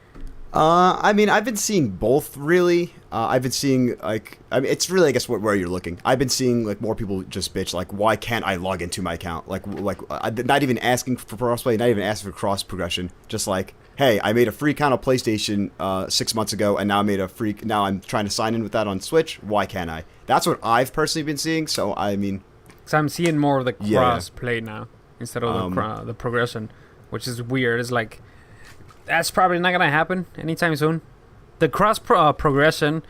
I mean, I've been seeing both, really. I've been seeing, like, I mean, it's really, I guess, where you're looking. I've been seeing, like, more people just bitch, like, why can't I log into my account? Like, not even asking for crossplay, not even asking for cross progression. Just like, hey, I made a free account on PlayStation 6 months ago, and now now I'm trying to sign in with that on Switch. Why can't I? That's what I've personally been seeing. So, I mean, so I'm seeing more of the cross-play now instead of the progression, which is weird. It's like, that's probably not gonna happen anytime soon. The cross progression,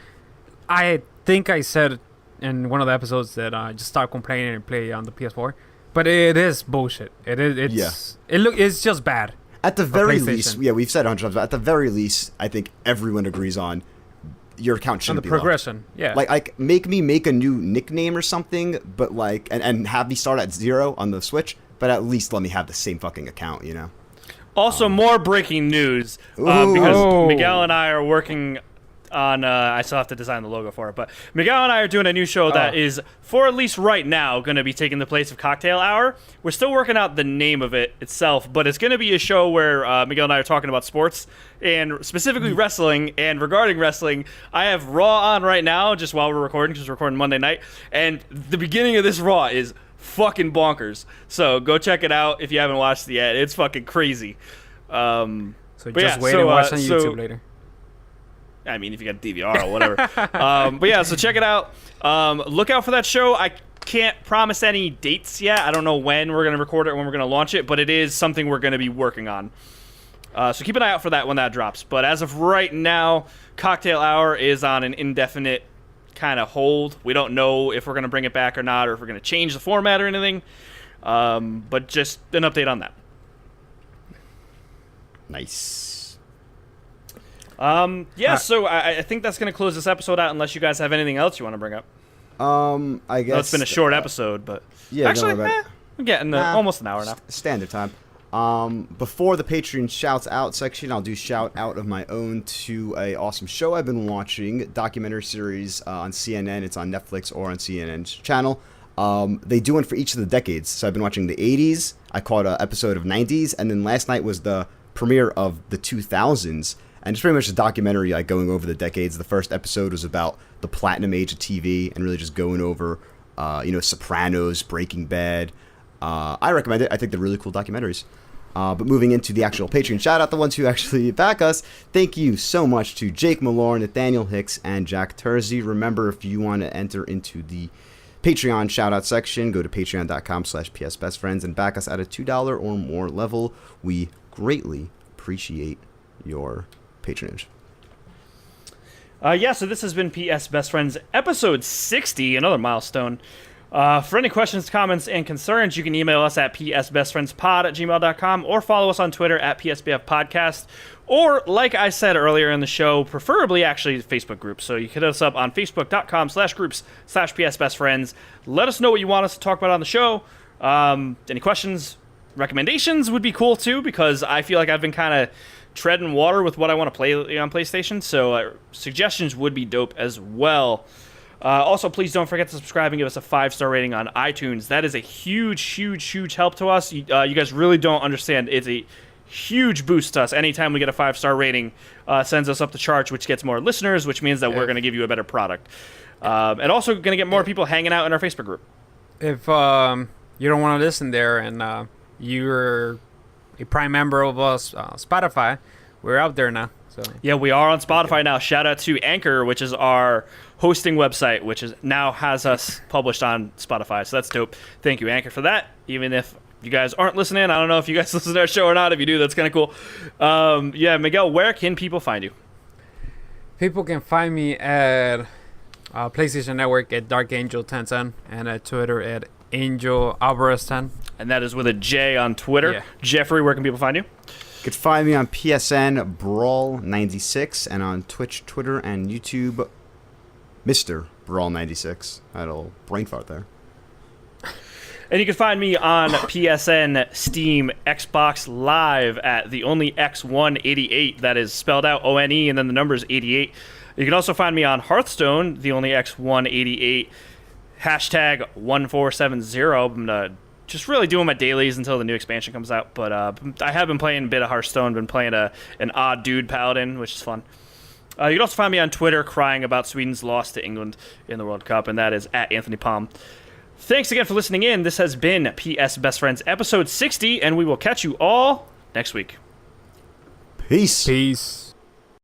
I think I said in one of the episodes that I just stop complaining and play on the PS4, but it is bullshit. It's just bad. At the very least, we've said 100 times, but at the very least, I think everyone agrees on your account shouldn't be progression. Locked. Like make me make a new nickname or something, but like and have me start at 0 on the Switch, but at least let me have the same fucking account, you know. Also, more breaking news, because Miguel and I are working on, I still have to design the logo for it, but Miguel and I are doing a new show that is, for at least right now, going to be taking the place of Cocktail Hour. We're still working out the name of it itself, but it's going to be a show where Miguel and I are talking about sports, and specifically wrestling, and regarding wrestling, I have Raw on right now, just while we're recording, because we're recording Monday night, and the beginning of this Raw is fucking bonkers. So go check it out if you haven't watched it yet. It's fucking crazy. So just wait and watch on YouTube later. I mean, if you got DVR or whatever. But yeah, so check it out. Look out for that show. I can't promise any dates yet. I don't know when we're going to record it or when we're going to launch it, but it is something we're going to be working on. So keep an eye out for that when that drops. But as of right now, Cocktail Hour is on an indefinite kind of hold. We don't know if we're going to bring it back or not, or if we're going to change the format or anything. But just an update on that. Nice. So I think that's going to close this episode out, unless you guys have anything else you want to bring up. I guess it's been a short episode, but yeah, actually, we're getting almost an hour now. Standard time. Before the Patreon shouts out section, I'll do shout out of my own to a awesome show I've been watching, documentary series on CNN. It's on Netflix or on CNN's channel. They do one for each of the decades. So I've been watching the 80s. I caught an episode of 90s, and then last night was the premiere of the 2000s. And it's pretty much a documentary, like, going over the decades. The first episode was about the platinum age of TV and really just going over, Sopranos, Breaking Bad. I recommend it. I think they're really cool documentaries. But moving into the actual Patreon shout out, the ones who actually back us, thank you so much to Jake Malore, Nathaniel Hicks, and Jack Terzi. Remember, if you want to enter into the Patreon shout out section, go to patreon.com/psbestfriends and back us at a $2 or more level. We greatly appreciate your patronage. So this has been PS Best Friends episode 60, another milestone. For any questions, comments, and concerns, you can email us at psbestfriendspod@gmail.com or follow us on Twitter at psbfpodcast, or, like I said earlier in the show, preferably actually Facebook groups. So you can hit us up on facebook.com/groups/psbestfriends. Let us know what you want us to talk about on the show. Any questions, recommendations would be cool too, because I feel like I've been kind of treading water with what I want to play on PlayStation, so suggestions would be dope as well. Also, please don't forget to subscribe and give us a 5-star rating on iTunes. That is a huge, huge, huge help to us. You guys really don't understand. It's a huge boost to us. Anytime we get a 5-star rating, sends us up the charts, which gets more listeners, which means that we're going to give you a better product. And also going to get more people hanging out in our Facebook group. If you don't want to listen there and you're a Prime member of us, Spotify, we're out there now. So yeah, we are on Spotify now. Shout out to Anchor, which is our hosting website, which now has us published on Spotify. So that's dope. Thank you, Anchor, for that. Even if you guys aren't listening, I don't know if you guys listen to our show or not. If you do, that's kind of cool. Miguel, where can people find you? People can find me at PlayStation Network at Dark Angel 1010 and at Twitter at Angel Alvarez 10. And that is with a J on Twitter. Yeah. Jeffrey, where can people find you? You can find me on PSN Brawl96 and on Twitch, Twitter, and YouTube, Mr. Brawl96. I had a little brain fart there. And you can find me on PSN, Steam, Xbox Live at the only X188. That is spelled out ONE and then the numbers 88. You can also find me on Hearthstone, the only X188. hashtag 1470. I'm gonna just really doing my dailies until the new expansion comes out. But I have been playing a bit of Hearthstone. Been playing an odd dude paladin, which is fun. You can also find me on Twitter crying about Sweden's loss to England in the World Cup, and that is at Anthony Palm. Thanks again for listening in. This has been PS Best Friends episode 60, and we will catch you all next week. Peace. Peace.